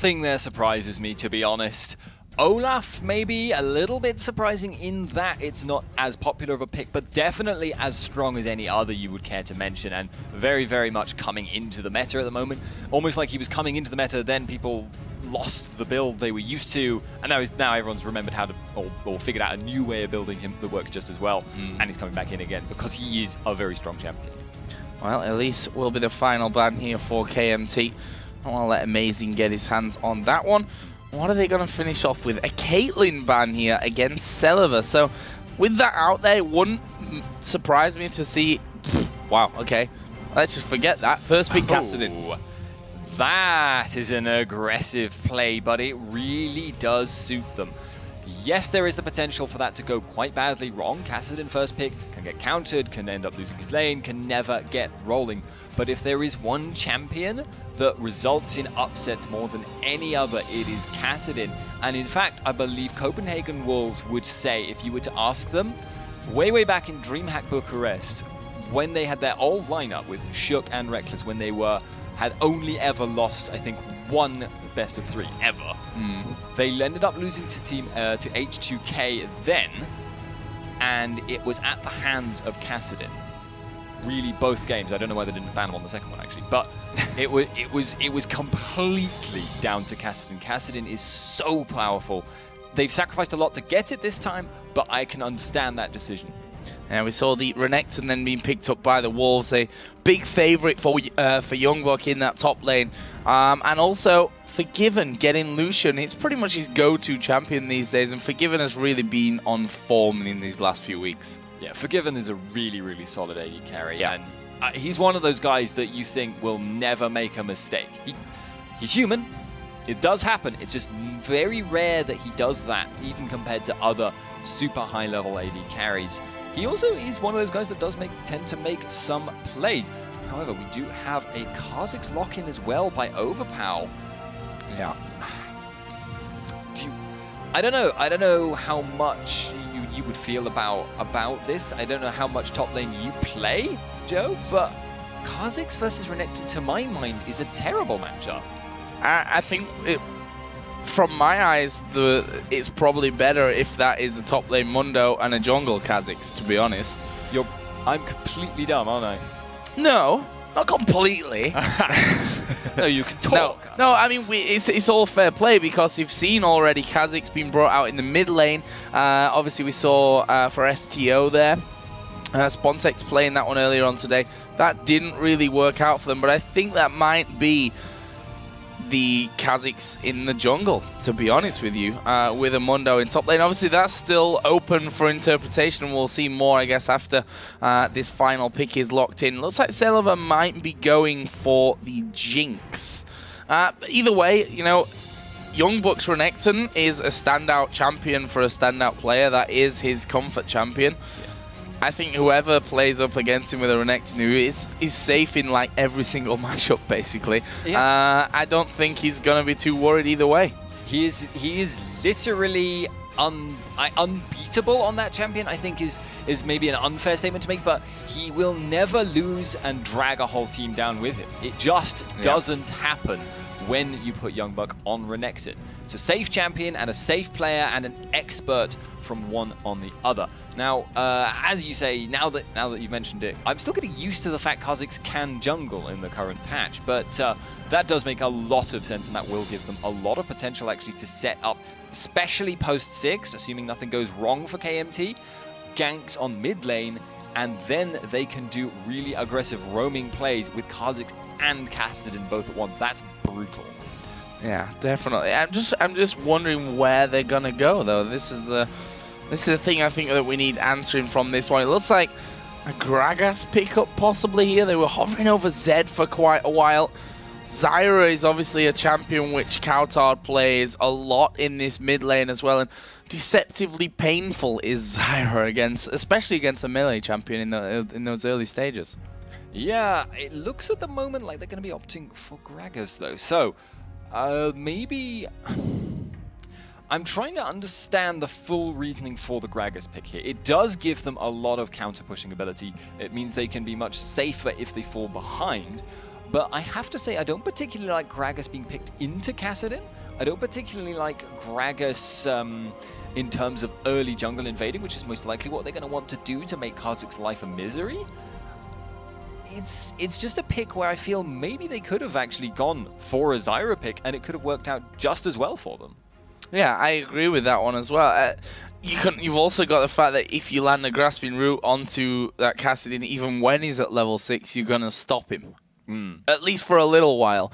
nothing there surprises me, to be honest. Olaf maybe a little bit surprising in that it's not as popular of a pick, but definitely as strong as any other you would care to mention, and very, very much coming into the meta at the moment. Almost like he was coming into the meta, then people lost the build they were used to, and now everyone's remembered how to, or figured out a new way of building him that works just as well, and he's coming back in again because he is a very strong champion. Well, Elise will be the final ban here for KMT. I want to let Amazing get his hands on that one. What are they going to finish off with? A Caitlyn ban here against Celaver. So with that out there, it wouldn't surprise me to see... Wow, okay. Let's just forget that. First pick, Kassadin. That is an aggressive play, but it really does suit them. Yes, there is the potential for that to go quite badly wrong. Kassadin first pick can get countered, can end up losing his lane, can never get rolling. But if there is one champion that results in upsets more than any other, it is Kassadin. And in fact, I believe Copenhagen Wolves would say, if you were to ask them, way back in DreamHack Bucharest, when they had their old lineup with Shook and Reckless, when they had only ever lost, I think, one best of 3 ever. They ended up losing to H2K then, and it was at the hands of Kassadin. Really, both games. I don't know why they didn't ban him on the second one actually, but it was completely down to Kassadin. Kassadin is so powerful. They've sacrificed a lot to get it this time, but I can understand that decision. And we saw the Renekton then being picked up by the Wolves, a big favourite for YoungBuck in that top lane. And also, Forgiven getting Lucian. It's pretty much his go-to champion these days, and Forgiven has really been on form in these last few weeks. Yeah, Forgiven is a really, really solid AD carry, and he's one of those guys that you think will never make a mistake. He's human. It does happen. It's just very rare that he does that, even compared to other super high-level AD carries. He also is one of those guys that does tend to make some plays. However, we do have a Kha'Zix lock-in as well by Overpow. Yeah. I don't know how much you would feel about this. I don't know how much top lane you play, Joe, but Kha'Zix versus Renekton, to my mind, is a terrible matchup. I think from my eyes, it's probably better if that is a top lane Mundo and a jungle Kha'Zix, to be honest. I'm completely dumb, aren't I? No, not completely. No, you can talk. No, I mean, it's all fair play because you've seen already Kha'Zix being brought out in the mid lane. Obviously, we saw for STO there. Spontex playing that one earlier on today. That didn't really work out for them, but I think that might be the Kha'Zix in the jungle, to be honest with you, with a Mundo in top lane. Obviously, that's still open for interpretation, and we'll see more, I guess, after this final pick is locked in. Looks like Celaver might be going for the Jinx. Either way, you know, YoungBuck's Renekton is a standout champion for a standout player. That is his comfort champion. Yeah. I think whoever plays up against him with a Renekton who is safe in like every single matchup, basically. Yeah. I don't think he's gonna be too worried either way. He is literally unbeatable on that champion. I think is maybe an unfair statement to make, but he will never lose and drag a whole team down with him. It just doesn't happen when you put YoungBuck on Renekton. It's a safe champion and a safe player and an expert from one on the other. Now, as you say, now that you've mentioned it, I'm still getting used to the fact Kha'Zix can jungle in the current patch, but that does make a lot of sense, and that will give them a lot of potential actually to set up, especially post-6, assuming nothing goes wrong for KMT, ganks on mid lane, and then they can do really aggressive roaming plays with Kha'Zix and Kassadin both at once. That's brutal. Yeah, definitely. I'm just wondering where they're gonna go though. This is the thing I think that we need answering from this one. It looks like a Gragas pickup possibly here. They were hovering over Zed for quite a while. Zyra is obviously a champion which cowTard plays a lot in this mid lane as well, and deceptively painful is Zyra especially against a melee champion in those early stages. Yeah, it looks at the moment like they're going to be opting for Gragas though. So maybe I'm trying to understand the full reasoning for the Gragas pick here. It does give them a lot of counter pushing ability. It means they can be much safer if they fall behind. But I have to say, I don't particularly like Gragas being picked into Kassadin. I don't particularly like Gragas in terms of early jungle invading, which is most likely what they're going to want to do to make Kha'Zix's life a misery. It's just a pick where I feel maybe they could have actually gone for a Zyra pick, and it could have worked out just as well for them. Yeah, I agree with that one as well. You've also got the fact that if you land a grasping root onto that Kassadin, even when he's at level 6, you're going to stop him. At least for a little while,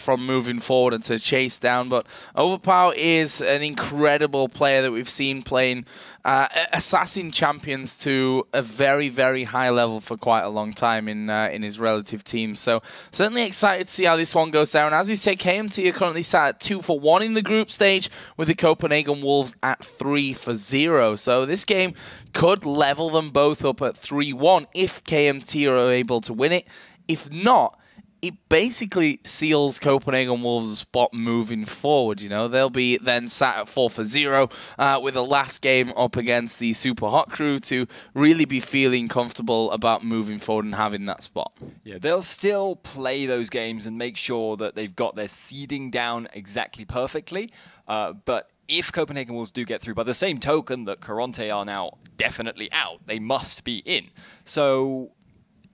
from moving forward and to chase down. But Overpow is an incredible player that we've seen playing assassin champions to a very, very high level for quite a long time in his relative team. So certainly excited to see how this one goes down. As we say, KMT are currently sat at 2-for-1 in the group stage, with the Copenhagen Wolves at 3-for-0. So this game could level them both up at 3-1 if KMT are able to win it. If not, it basically seals Copenhagen Wolves' spot moving forward. You know, they'll be then sat at 4-for-0 with the last game up against the Super Hot crew to really be feeling comfortable about moving forward and having that spot. Yeah, they'll still play those games and make sure that they've got their seeding down exactly perfectly. But if Copenhagen Wolves do get through, by the same token that Caronte are now definitely out, they must be in. So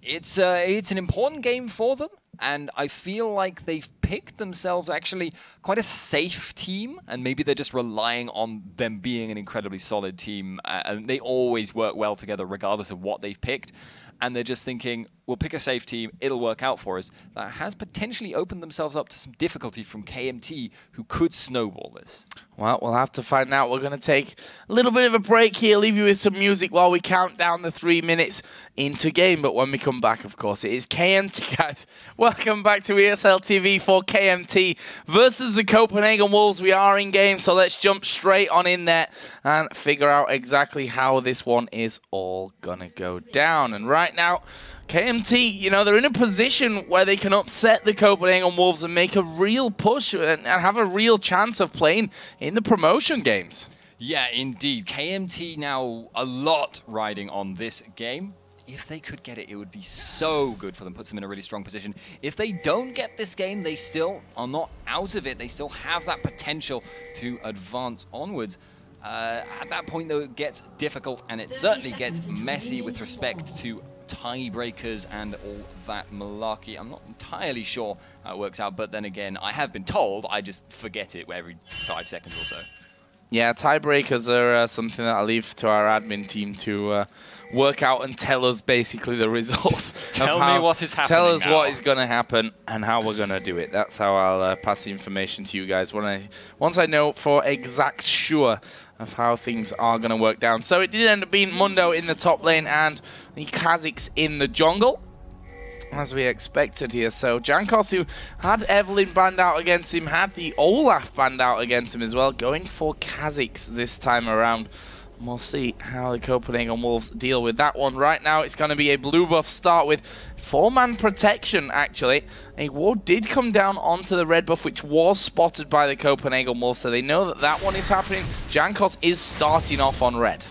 it's an important game for them, and I feel like they've picked themselves actually quite a safe team, and maybe they're just relying on them being an incredibly solid team, and they always work well together regardless of what they've picked. And they're just thinking, we'll pick a safe team, it'll work out for us. That has potentially opened themselves up to some difficulty from KMT, who could snowball this. Well, we'll have to find out. We're going to take a little bit of a break here, leave you with some music while we count down the 3 minutes into game. But when we come back, of course, it is KMT, guys. Welcome back to ESL TV for KMT versus the Copenhagen Wolves. We are in game, so let's jump straight on in there and figure out exactly how this one is all going to go down. And right now, KMT, you know, they're in a position where they can upset the Copenhagen Wolves and make a real push and have a real chance of playing in the promotion games. Yeah, indeed. KMT now a lot riding on this game. If they could get it, it would be so good for them, puts them in a really strong position. If they don't get this game, they still are not out of it. They still have that potential to advance onwards. At that point, though, it gets difficult, and it certainly gets messy with respect to tiebreakers and all that malarkey. I'm not entirely sure how it works out, but then again, I have been told, I just forget it every 5 seconds or so. Yeah, tiebreakers are something that I leave to our admin team to work out and tell us basically the results. Tell me what is happening. Tell us now. what is going to happen and how we're going to do it. That's how I'll pass the information to you guys once I know for exact sure of how things are going to work down. So it did end up being Mundo in the top lane and the Kha'Zix in the jungle, as we expected here. So Jankos, who had Evelyn banned out against him, had the Olaf banned out against him as well, going for Kha'Zix this time around. And we'll see how the Copenhagen Wolves deal with that one. Right now, it's going to be a blue buff start with 4-man protection, actually. A ward did come down onto the red buff, which was spotted by the Copenhagen Wolves, so they know that that one is happening. Jankos is starting off on red.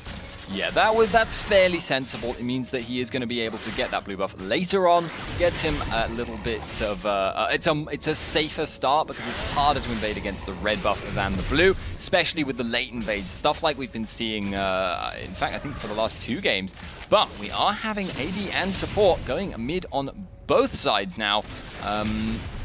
Yeah, that's fairly sensible. It means that he is going to be able to get that blue buff later on. Gets him a little bit of it's a safer start because it's harder to invade against the red buff than the blue, especially with the late invades, stuff like we've been seeing. In fact, I think for the last 2 games. But we are having AD and support going mid on both sides now.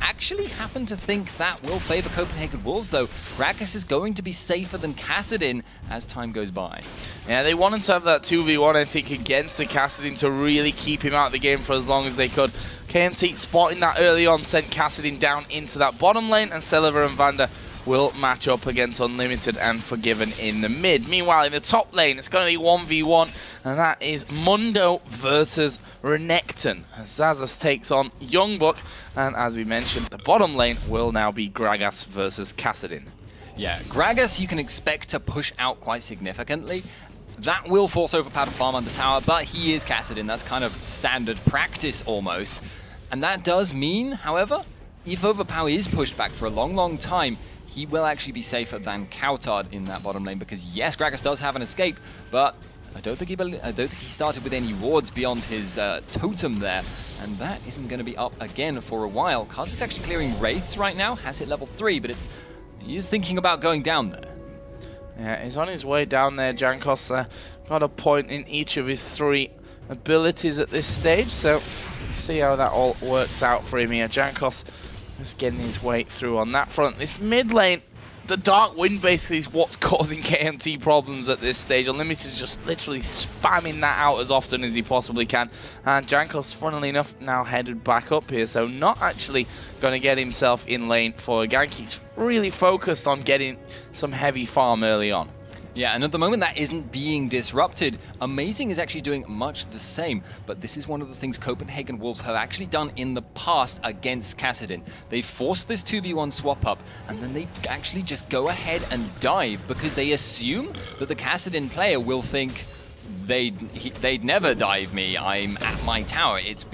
Actually happen to think that will favor Copenhagen Wolves, though. Gragas is going to be safer than Kassadin as time goes by. Yeah, they wanted to have that 2v1, I think, against the Kassadin to really keep him out of the game for as long as they could. KMT spotting that early on sent Kassadin down into that bottom lane, and Celaver and Vander will match up against Unlimited and Forgiven in the mid. Meanwhile, in the top lane, it's going to be 1v1, and that is Mundo versus Renekton. Xaxus takes on YoungBuck, and as we mentioned, the bottom lane will now be Gragas versus Kassadin. Yeah, Gragas you can expect to push out quite significantly. That will force Overpow to farm under tower, but he is Kassadin. That's kind of standard practice almost. And that does mean, however, if Overpow is pushed back for a long, long time, he will actually be safer than cowTard in that bottom lane, because yes, Gragas does have an escape, but I don't think he started with any wards beyond his totem there, and that isn't going to be up again for a while. Kassadin's actually clearing Wraiths right now, has hit level 3, but he is thinking about going down there. Yeah, he's on his way down there. Jankos got a point in each of his 3 abilities at this stage, so see how that all works out for him here. Jankos just getting his way through on that front. This mid lane, the Dark Wind basically is what's causing KMT problems at this stage. Unlimited is just literally spamming that out as often as he possibly can. And Jankos, funnily enough, now headed back up here, so not actually going to get himself in lane for a gank. He's really focused on getting some heavy farm early on. Yeah, and at the moment that isn't being disrupted. Amazing is actually doing much the same, but this is one of the things Copenhagen Wolves have actually done in the past against Kassadin. They forced this 2v1 swap up, and then they actually just go ahead and dive because they assume that the Kassadin player will think they'd never dive me, I'm at my tower. It'd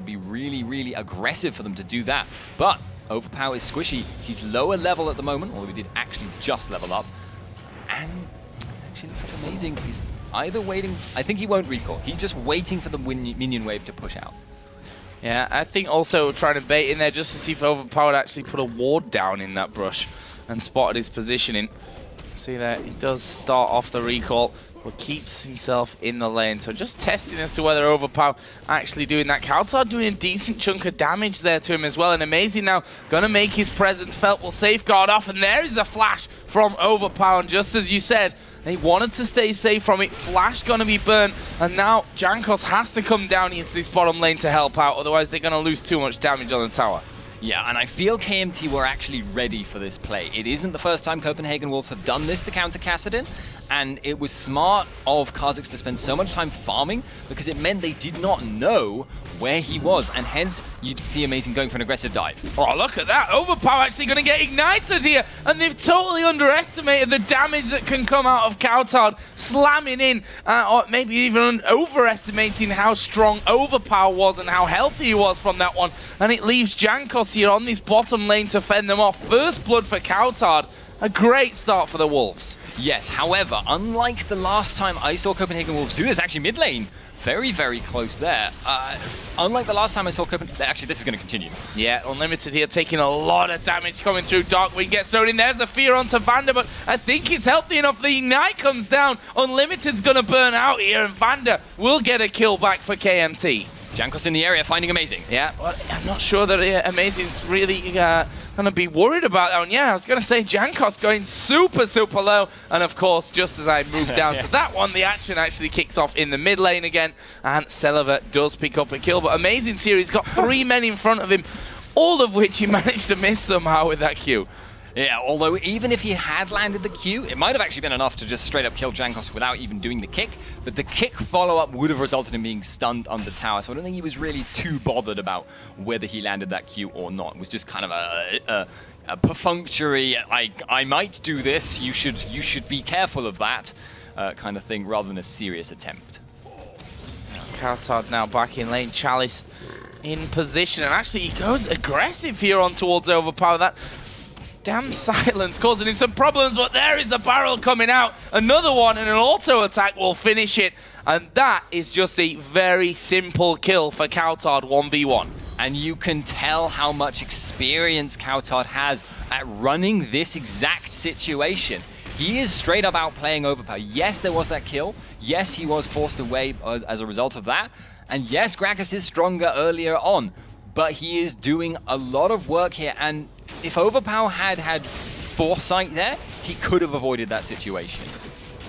be really, really aggressive for them to do that. But Overpow is squishy. He's lower level at the moment, although he did actually just level up. And actually looks like Amazing is either waiting, I think he won't recall. He's just waiting for the minion wave to push out. Yeah, I think also trying to bait in there just to see if Overpow would actually put a ward down in that brush and spotted his positioning. See there, he does start off the recall, but keeps himself in the lane. So just testing as to whether Overpow actually doing that. cowTard doing a decent chunk of damage there to him as well. And Amazing now going to make his presence felt. Will safeguard off. And there is a flash from Overpow. And just as you said, they wanted to stay safe from it. Flash going to be burnt. And now Jankos has to come down into this bottom lane to help out. Otherwise, they're going to lose too much damage on the tower. Yeah, and I feel KMT were actually ready for this play. It isn't the first time Copenhagen Wolves have done this to counter Kassadin, and it was smart of Xaxus to spend so much time farming because it meant they did not know where he was, and hence you'd see Amazing going for an aggressive dive. Oh, look at that. Overpow actually going to get ignited here, and they've totally underestimated the damage that can come out of cowTard slamming in, or maybe even overestimating how strong Overpow was and how healthy he was from that one. And it leaves Jankos here on this bottom lane to fend them off. First blood for cowTard. A great start for the Wolves. Yes, however, unlike the last time I saw Copenhagen Wolves do this, actually mid lane, very, very close there. Unlike the last time I saw Copenhagen... Actually, this is going to continue. Yeah, Unlimited here taking a lot of damage coming through. Darkwing gets thrown in. There's a fear onto Vander, but I think he's healthy enough. The Ignite comes down. Unlimited's going to burn out here, and Vander will get a kill back for KMT. Jankos in the area, finding Amazing. Yeah, well, I'm not sure that Amazing's really going to be worried about that one. Yeah, I was going to say Jankos going super, super low. And of course, just as I move down to that one, the action actually kicks off in the mid lane again. And Celaver does pick up a kill. But Amazing's here, he's got 3 men in front of him, all of which he managed to miss somehow with that Q. Yeah, although even if he had landed the Q, it might have actually been enough to just straight up kill Jankos without even doing the kick, but the kick follow-up would have resulted in being stunned under tower, so I don't think he was really too bothered about whether he landed that Q or not. It was just kind of a perfunctory, like, I might do this, you should be careful of that, kind of thing, rather than a serious attempt. cowTard now back in lane, Chalice in position, and actually he goes aggressive here on towards Overpow. That damn silence causing him some problems, but there is the barrel coming out. Another one, and an auto attack will finish it. And that is just a very simple kill for cowTard 1v1. And you can tell how much experience cowTard has at running this exact situation. He is straight up outplaying Overpow. Yes, there was that kill. Yes, he was forced away as a result of that. And yes, Xaxus is stronger earlier on. But he is doing a lot of work here, and if Overpow had foresight there, he could have avoided that situation.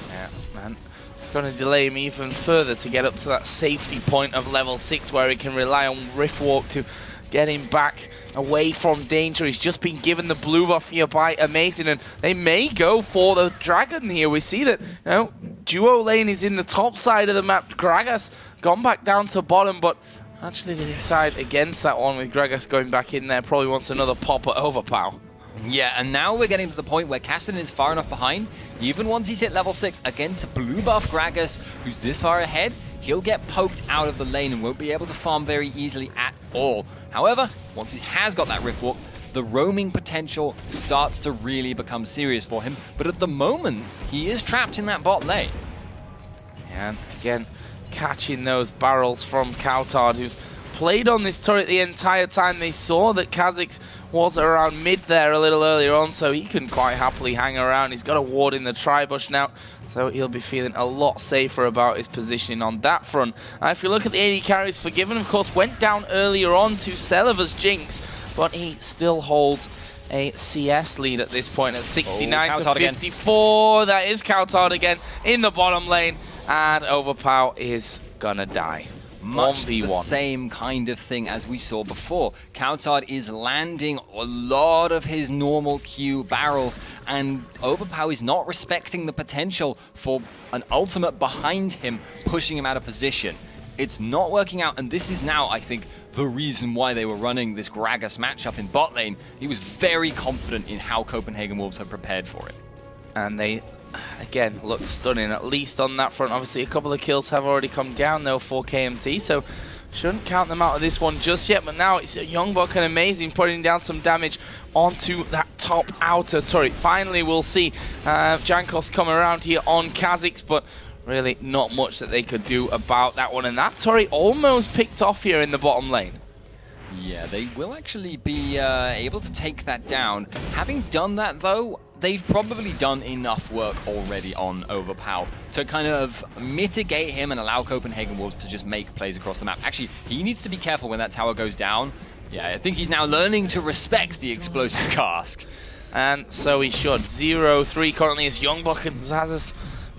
Yeah, man. It's going to delay him even further to get up to that safety point of level 6 where he can rely on Riftwalk to get him back away from danger. He's just been given the blue buff here by Amazing, and they may go for the Dragon here. We see that, you know, duo lane is in the top side of the map. Xaxus gone back down to bottom, but actually, they decide against that one with Xaxus going back in there. Probably wants another pop at Overpow. Yeah, and now we're getting to the point where Kassadin is far enough behind. Even once he's hit level 6 against blue buff Xaxus, who's this far ahead, he'll get poked out of the lane and won't be able to farm very easily at all. However, once he has got that Riftwalk, the roaming potential starts to really become serious for him. But at the moment, he is trapped in that bot lane. And again, catching those barrels from cowTard, who's played on this turret the entire time. They saw that Xaxus was around mid there a little earlier on, so he can quite happily hang around. He's got a ward in the tri-bush now, so he'll be feeling a lot safer about his positioning on that front. If you look at the AD carries, Forgiven, of course, went down earlier on to Celaver's Jinx, but he still holds a CS lead at this point at 69 to 54. Again. That is cowTard again in the bottom lane, and Overpow is gonna die. Much the same kind of thing as we saw before. cowTard is landing a lot of his normal Q barrels, and Overpow is not respecting the potential for an ultimate behind him, pushing him out of position. It's not working out, and this is now, I think, the reason why they were running this Gragas matchup in bot lane. He was very confident in how Copenhagen Wolves have prepared for it. And they, again, look stunning, at least on that front. Obviously, a couple of kills have already come down, though, for KMT, so shouldn't count them out of this one just yet. But now it's YoungBuck and Amazing putting down some damage onto that top outer turret. Finally, we'll see Jankos come around here on Xaxus, but really not much that they could do about that one. And that turret almost picked off here in the bottom lane. Yeah, they will actually be able to take that down. Having done that, though, they've probably done enough work already on Overpow to kind of mitigate him and allow Copenhagen Wolves to just make plays across the map. Actually, he needs to be careful when that tower goes down. Yeah, I think he's now learning to respect the explosive cask. And so he should. 0-3 currently is YoungBuck and Xaxus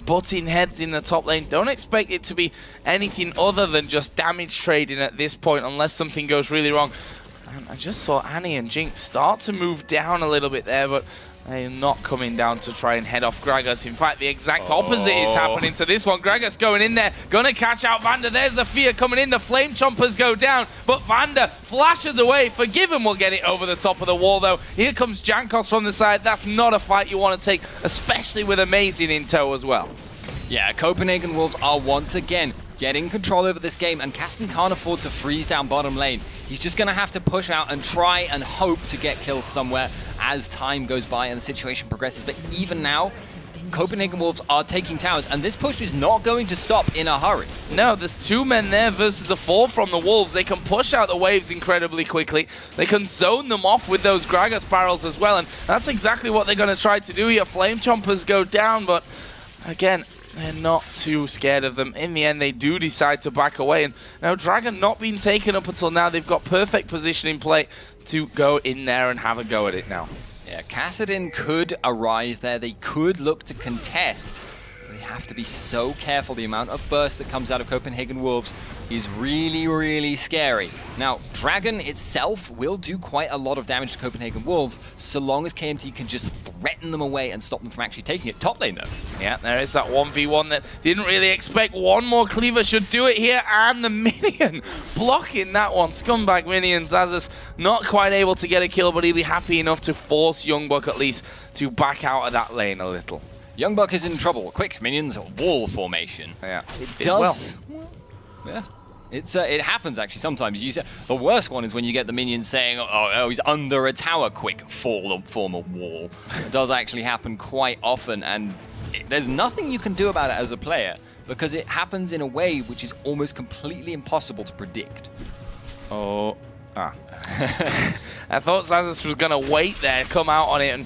butting heads in the top lane. Don't expect it to be anything other than just damage trading at this point unless something goes really wrong. And I just saw Annie and Jinx start to move down a little bit there, but they're not coming down to try and head off Gragas. In fact, the exact opposite is happening to this one. Gragas going in there, gonna catch out Vander. There's the fear coming in. The flame chompers go down, but Vander flashes away. Forgiven will get it over the top of the wall, though. Here comes Jankos from the side. That's not a fight you want to take, especially with Amazing in tow as well. Yeah, Copenhagen Wolves are once again getting control over this game, and Kassadin can't afford to freeze down bottom lane. He's just going to have to push out and try and hope to get kills somewhere as time goes by and the situation progresses. But even now, Copenhagen Wolves are taking towers, and this push is not going to stop in a hurry. No, there's 2 men there versus the 4 from the Wolves. They can push out the waves incredibly quickly. They can zone them off with those Gragas barrels as well, and that's exactly what they're going to try to do here. Flame chompers go down, but again, they're not too scared of them. In the end, they do decide to back away. And now Dragon not being taken up until now. They've got perfect position in play to go in there and have a go at it now. Yeah, Kassadin could arrive there. They could look to contest. They have to be so careful. The amount of burst that comes out of Copenhagen Wolves is really, really scary. Now, Dragon itself will do quite a lot of damage to Copenhagen Wolves, so long as KMT can just threaten them away and stop them from actually taking it. Top lane, though. Yeah, there is that 1v1 that didn't really expect. One more cleaver should do it here, and the minion blocking that one. Scumbag minion. Xaxus not quite able to get a kill, but he'll be happy enough to force YoungBuck at least to back out of that lane a little. YoungBuck is in trouble. Quick, minions, wall formation. Yeah, it does. Well, yeah. It happens actually sometimes. The worst one is when you get the minions saying, oh, he's under a tower, quick, form a wall. It does actually happen quite often, and there's nothing you can do about it as a player because it happens in a way which is almost completely impossible to predict. I thought Xaxus was going to wait there, come out on it, and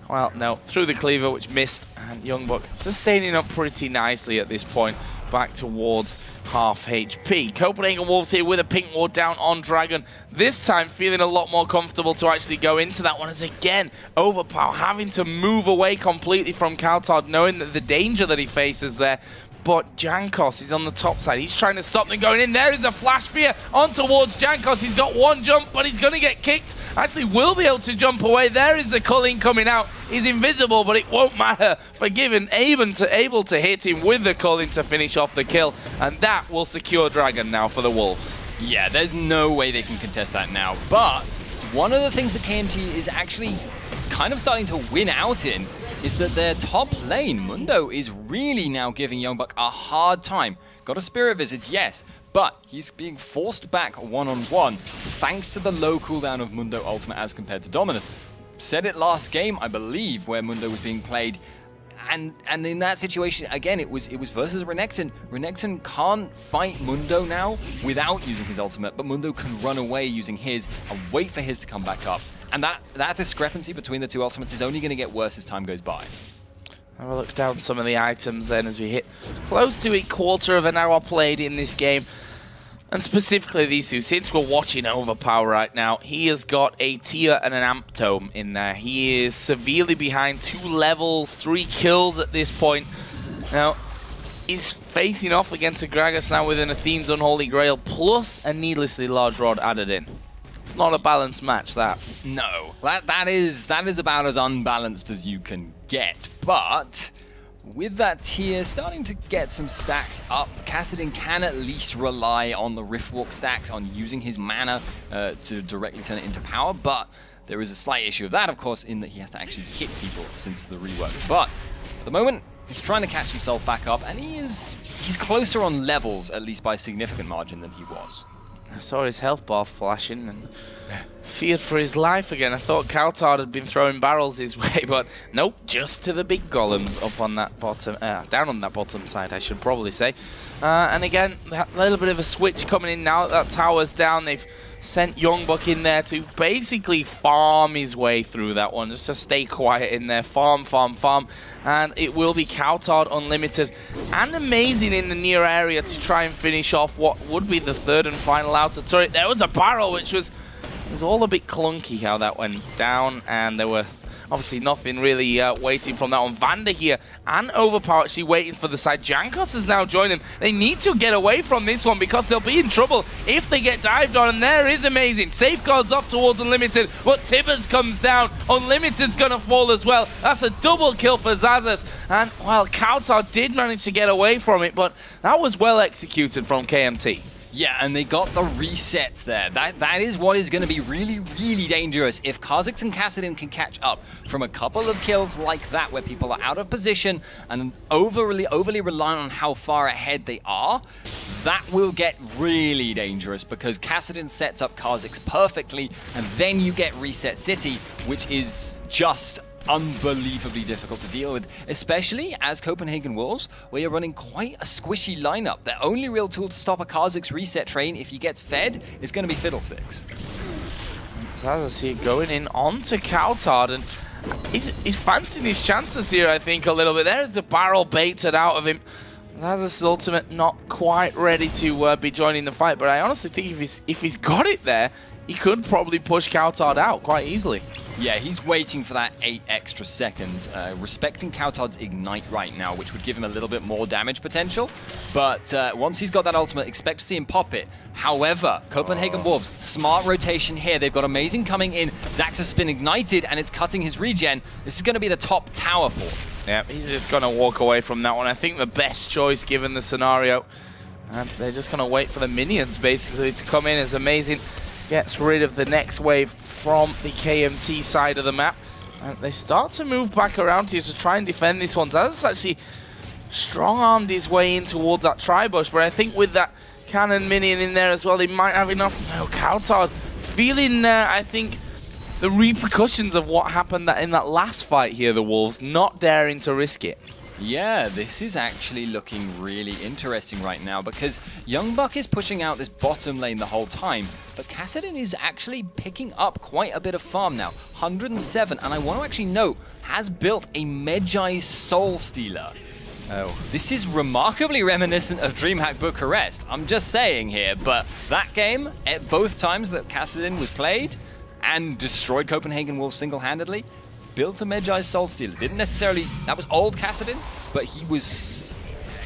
well, no, through the cleaver, which missed, and YoungBuck sustaining up pretty nicely at this point, back towards half HP. Copenhagen Wolves here with a pink ward down on Dragon. This time feeling a lot more comfortable to actually go into that one, as again, Overpow having to move away completely from cowTard, knowing that the danger that he faces there. But Jankos is on the top side. He's trying to stop them going in. There is a flash spear on towards Jankos. He's got one jump, but he's going to get kicked. Actually will be able to jump away. There is the culling coming out. He's invisible, but it won't matter. Forgiven, able to hit him with the culling to finish off the kill. And that will secure Dragon now for the Wolves. Yeah, there's no way they can contest that now. But one of the things that KMT is actually kind of starting to win out in is that their top lane, Mundo, is really now giving YoungBuck a hard time. Got a Spirit Visage, yes, but he's being forced back one-on-one thanks to the low cooldown of Mundo Ultimate as compared to Dominus. Said it last game, I believe, where Mundo was being played. And in that situation, again, it was versus Renekton. Renekton can't fight Mundo now without using his ultimate, but Mundo can run away using his and wait for his to come back up. And that discrepancy between the two ultimates is only going to get worse as time goes by. Have a look down some of the items then as we hit close to a quarter of an hour played in this game. And specifically these two, since we're watching Overpow right now, he has got a tier and an amp tome in there. He is severely behind 2 levels, 3 kills at this point. Now, he's facing off against a Gragas now with an Athene's Unholy Grail plus a needlessly large rod added in. It's not a balanced match, that. No, that is about as unbalanced as you can get, but with that tier starting to get some stacks up, Kassadin can at least rely on the Riftwalk stacks, on using his mana to directly turn it into power, but there is a slight issue of that, of course, in that he has to actually hit people since the rework. But at the moment, he's trying to catch himself back up, and he's closer on levels, at least by a significant margin, than he was. I saw his health bar flashing and feared for his life again. I thought cowTard had been throwing barrels his way, but nope, just to the big golems up on that bottom, down on that bottom side, I should probably say. And again, that little bit of a switch coming in now that tower's down. They've sent YoungBuck in there to basically farm his way through that one, just to stay quiet in there, farm, and it will be cowTard Unlimited and Amazing in the near area to try and finish off what would be the third and final outer turret. There was a barrel, which was all a bit clunky how that went down, and there were obviously nothing really waiting from that one. Vander here and Overpow actually waiting for the side. Jankos has now joined them. They need to get away from this one because they'll be in trouble if they get dived on, and there is Amazing. Safeguards off towards Unlimited, but Tibbers comes down. Unlimited's gonna fall as well. That's a double kill for Xaxus, and well, cowTard did manage to get away from it, but that was well executed from KMT. Yeah, and they got the resets there. That is what is going to be really, really dangerous. If Kha'Zix and Kassadin can catch up from a couple of kills like that, where people are out of position and overly reliant on how far ahead they are, that will get really dangerous because Kassadin sets up Kha'Zix perfectly, and then you get Reset City, which is just unbelievably difficult to deal with, especially as Copenhagen Wolves, where you're running quite a squishy lineup. Their only real tool to stop a Kha'Zix reset train, if he gets fed, is going to be Fiddlesticks. Xaxus here going in onto cowTard, and he's fancying his chances here, I think, a little bit. There's the barrel baited out of him. Xaxus' ultimate not quite ready to be joining the fight, but I honestly think if he's got it there, he could probably push cowTard out quite easily. Yeah, he's waiting for that 8 extra seconds, respecting cowTard's Ignite right now, which would give him a little bit more damage potential. But once he's got that ultimate, expect to see him pop it. However, Copenhagen Wolves, smart rotation here. They've got Amazing coming in. Xaxus has been ignited, and it's cutting his regen. This is going to be the top tower for him. Yeah, he's just going to walk away from that one. I think the best choice given the scenario. And they're just going to wait for the minions, basically, to come in as Amazing gets rid of the next wave from the KMT side of the map. And they start to move back around here to try and defend this one. Xaxus actually strong-armed his way in towards that tri-bush, but I think with that cannon minion in there as well, they might have enough. No, cowTard feeling, I think, the repercussions of what happened in that last fight here, the Wolves, not daring to risk it. Yeah, this is actually looking really interesting right now because YoungBuck is pushing out this bottom lane the whole time, but Kassadin is actually picking up quite a bit of farm now. 107, and I want to actually note, has built a Medjai Soul Stealer. Oh, this is remarkably reminiscent of DreamHack Bucharest. I'm just saying here, but that game, at both times that Kassadin was played and destroyed Copenhagen Wolves single-handedly, built a Medjai Soul Stealer. Didn't necessarily, that was old Kassadin, but he was,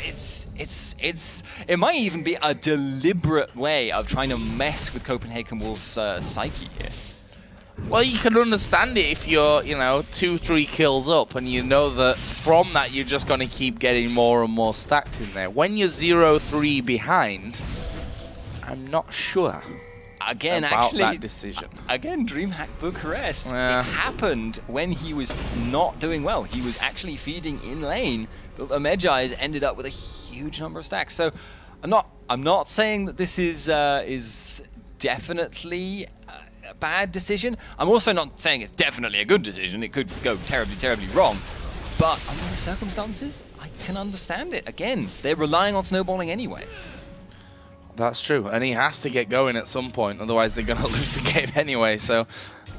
it might even be a deliberate way of trying to mess with Copenhagen Wolves' psyche here. Well, you can understand it if you're, 2-3 kills up, and you know that from that you're just going to keep getting more and more stacked in there. When you're 0-3 behind, I'm not sure. Again, about actually, that decision. Again, DreamHack Bucharest. It happened when he was not doing well. He was actually feeding in lane, built a Medjai's, ended up with a huge number of stacks. So, I'm not saying that this is definitely a bad decision. I'm also not saying it's definitely a good decision. It could go terribly, terribly wrong. but under the circumstances, I can understand it. Again, they're relying on snowballing anyway. That's true, and he has to get going at some point, otherwise they're going to lose the game anyway, so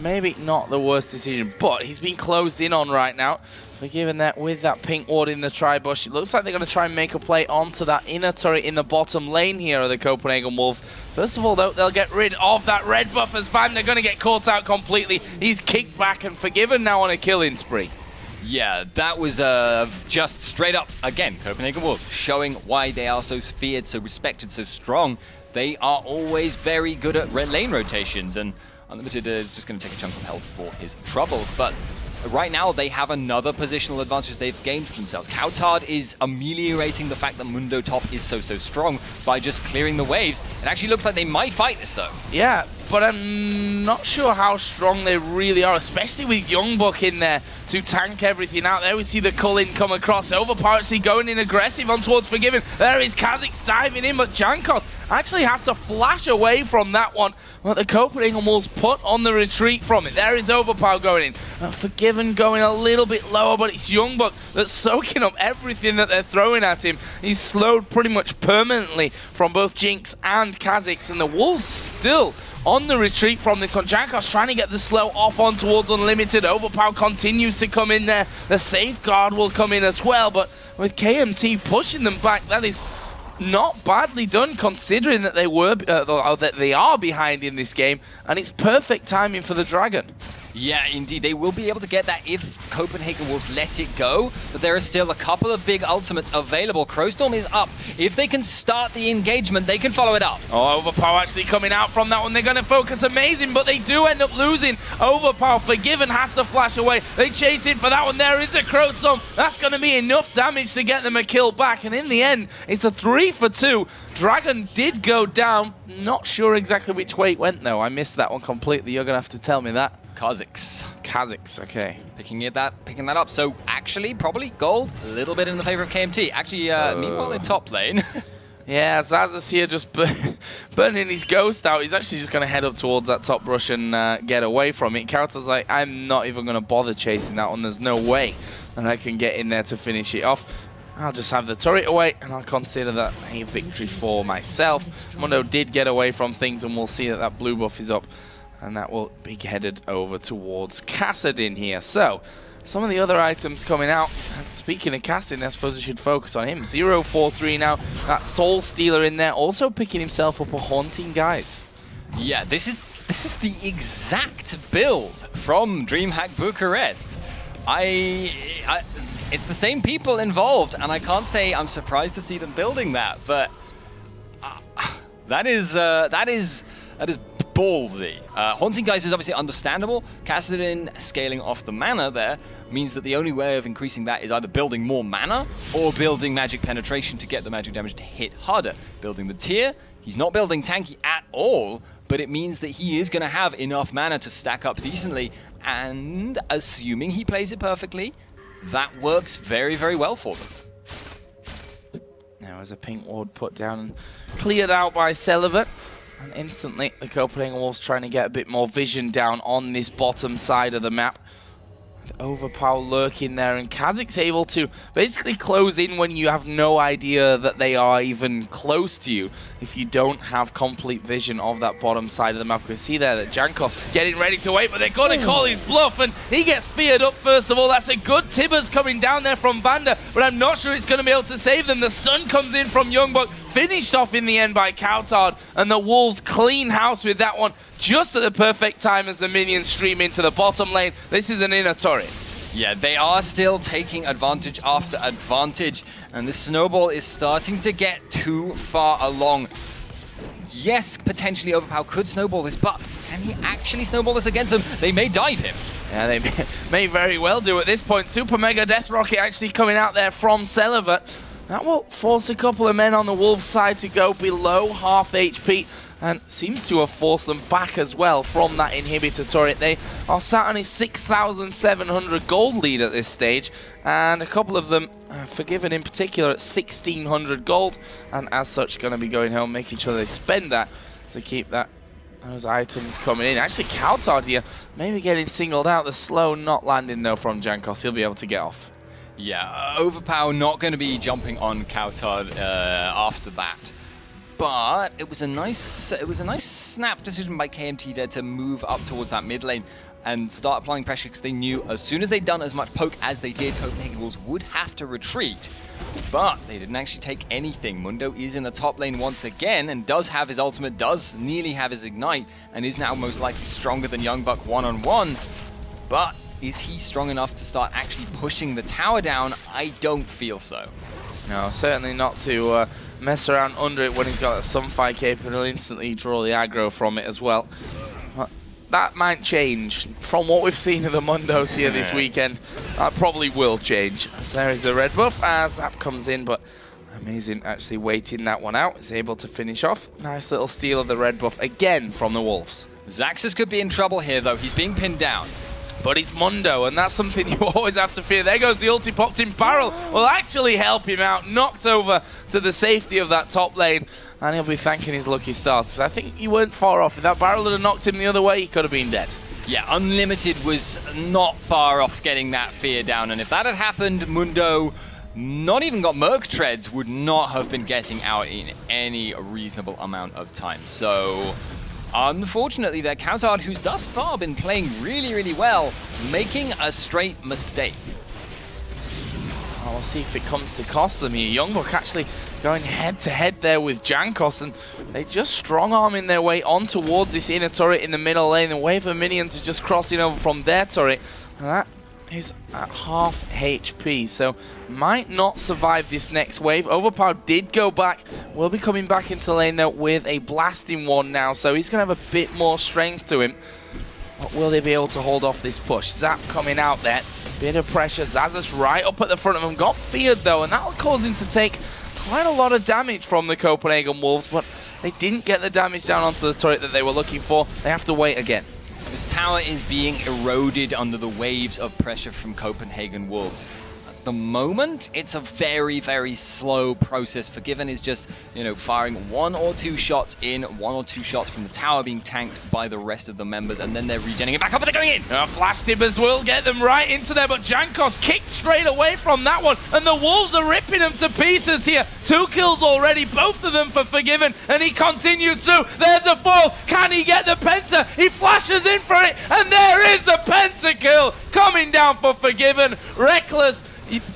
maybe not the worst decision, but he's been closed in on right now. Forgiven that with that pink ward in the tri-bush. It looks like they're going to try and make a play onto that inner turret in the bottom lane here of the Copenhagen Wolves. First of all, though, they'll get rid of that red buff as Van. They're going to get caught out completely. He's kicked back and Forgiven now on a killing spree. Yeah, that was just straight up, again, Copenhagen Wolves, showing why they are so feared, so respected, so strong. They are always very good at lane rotations, and Unlimited is just going to take a chunk of health for his troubles, but right now they have another positional advantage they've gained for themselves. cowTard is ameliorating the fact that Mundo top is so strong by just clearing the waves. It actually looks like they might fight this though. Yeah, but I'm not sure how strong they really are, especially with YoungBuck in there to tank everything out. There we see the Cullen come across. Overpow actually going in aggressive on towards Forgiven. There is Xaxus diving in, but Jankos actually has to flash away from that one. But the Copenhagen Wolves put on the retreat from it. There is Overpow going in. Forgiven going a little bit lower, but it's YoungBuck that's soaking up everything that they're throwing at him. He's slowed pretty much permanently from both Jinx and Xaxus, and the Wolves still on the retreat from this one. Jankos trying to get the slow off on towards Unlimited. Overpow continues to come in there. The safeguard will come in as well, but with KMT pushing them back, that is not badly done considering that they were that they are behind in this game, and it's perfect timing for the Dragon. Yeah, indeed. They will be able to get that if Copenhagen Wolves let it go, but there are still a couple of big ultimates available. Crowstorm is up. If they can start the engagement, they can follow it up. Oh, Overpow actually coming out from that one. They're going to focus amazing, but they do end up losing. Overpow, Forgiven has to flash away. They chase in for that one. There is a Crowstorm. That's going to be enough damage to get them a kill back, and in the end, it's a 3-for-2. Dragon did go down. Not sure exactly which way it went, though. I missed that one completely. You're going to have to tell me that. Xaxus, okay. Picking that up. So actually, probably gold, a little bit in the favor of KMT. Actually, meanwhile in top lane. Yeah, Xaxus here just burning his ghost out. He's actually just going to head up towards that top brush and get away from it. cowTard's like, I'm not even going to bother chasing that one. There's no way that I can get in there to finish it off. I'll just have the turret away, and I'll consider that a victory for myself. Mundo did get away from things, and we'll see that that blue buff is up. And that will be headed over towards Kassadin here. So, some of the other items coming out. And speaking of Kassadin, I suppose we should focus on him. 0-4-3 now. That Soul Stealer in there, also picking himself up a Haunting Guise. Yeah, this is the exact build from DreamHack Bucharest. It's the same people involved, and I can't say I'm surprised to see them building that, but that is ballsy. Haunting Guise is obviously understandable. Kassadin scaling off the mana there means that the only way of increasing that is either building more mana or building magic penetration to get the magic damage to hit harder. Building the tier, he's not building tanky at all, but it means that he is going to have enough mana to stack up decently, and assuming he plays it perfectly, that works very, very well for them. Now as a pink ward put down and cleared out by Celaver. And instantly, the Copenhagen Wolves trying to get a bit more vision down on this bottom side of the map. Overpow lurking there, and Xaxus able to basically close in when you have no idea that they are even close to you if you don't have complete vision of that bottom side of the map. We can see there that Jankos getting ready to wait, but they're going to call his bluff, and he gets feared up first of all. That's a good Tibbers coming down there from Vander, but I'm not sure it's going to be able to save them. The stun comes in from YoungBuck, finished off in the end by cowTard, and the Wolves clean house with that one just at the perfect time as the minions stream into the bottom lane. This is an inner turret. Yeah, they are still taking advantage after advantage, and the snowball is starting to get too far along. Yes, potentially Overpow could snowball this, but can he actually snowball this against them? They may dive him. Yeah, they may very well do at this point. Super Mega Death Rocket actually coming out there from Celaver. That will force a couple of men on the Wolves side to go below half HP, and seems to have forced them back as well from that inhibitor turret. They are sat on a 6,700 gold lead at this stage, and a couple of them, Forgiven in particular, at 1,600 gold, and as such going to be going home, making sure they spend that to keep those items coming in. Actually, cowTard here maybe getting singled out. The slow not landing though from Jankos. He'll be able to get off. Yeah, Overpow not going to be jumping on cowTard after that. But it was a nice snap decision by KMT there to move up towards that mid lane and start applying pressure, because they knew as soon as they'd done as much poke as they did, Copenhagen Wolves would have to retreat. But they didn't actually take anything. Mundo is in the top lane once again and does have his ultimate, does nearly have his ignite, and is now most likely stronger than YoungBuck one-on-one. But is he strong enough to start actually pushing the tower down? I don't feel so. No, certainly not to mess around under it when he's got a Sunfire cape and he'll instantly draw the aggro from it as well. That might change. From what we've seen of the Mundos here this weekend, that probably will change. So there is a red buff as Zap comes in, but amazing actually waiting that one out. Is able to finish off. Nice little steal of the red buff again from the Wolves. Xaxus could be in trouble here though. He's being pinned down. But he's Mundo, and that's something you always have to fear. There goes the ulti popped in. Barrel will actually help him out. Knocked over to the safety of that top lane, and he'll be thanking his lucky stars. I think he weren't far off. If that barrel had knocked him the other way, he could have been dead. Yeah, Unlimited was not far off getting that fear down, and if that had happened, Mundo, not even got Merc Treads, would not have been getting out in any reasonable amount of time. So unfortunately, their cowTard, who's thus far been playing really, really well, making a straight mistake. We'll see if it comes to cost them here. YoungBuck actually going head-to-head there with Jankos, and they just strong-arming their way on towards this inner turret in the middle lane. The wave of minions are just crossing over from their turret, and that is at half HP, so might not survive this next wave. Overpow did go back, will be coming back into lane though with a blasting one now, so he's going to have a bit more strength to him. But will they be able to hold off this push? Zap coming out there, bit of pressure. Xaxus right up at the front of him, got feared though, and that'll cause him to take quite a lot of damage from the Copenhagen Wolves, but they didn't get the damage down onto the turret that they were looking for. They have to wait again. This tower is being eroded under the waves of pressure from Copenhagen Wolves. At the moment, it's a very, very slow process. Forgiven is just, you know, firing 1 or 2 shots in, 1 or 2 shots from the tower being tanked by the rest of the members, and then they're regenerating it back up, and they're going in! Flash tippers will get them right into there, but Jankos kicked straight away from that one, and the Wolves are ripping them to pieces here. 2 kills already, both of them for Forgiven, and he continues through. There's a fall. Can he get the penta? He flashes in for it, and there is the penta kill coming down for Forgiven. Reckless.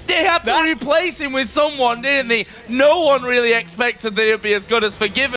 They had to replace him with someone, didn't they? No one really expected that he'd be as good as Forgiven.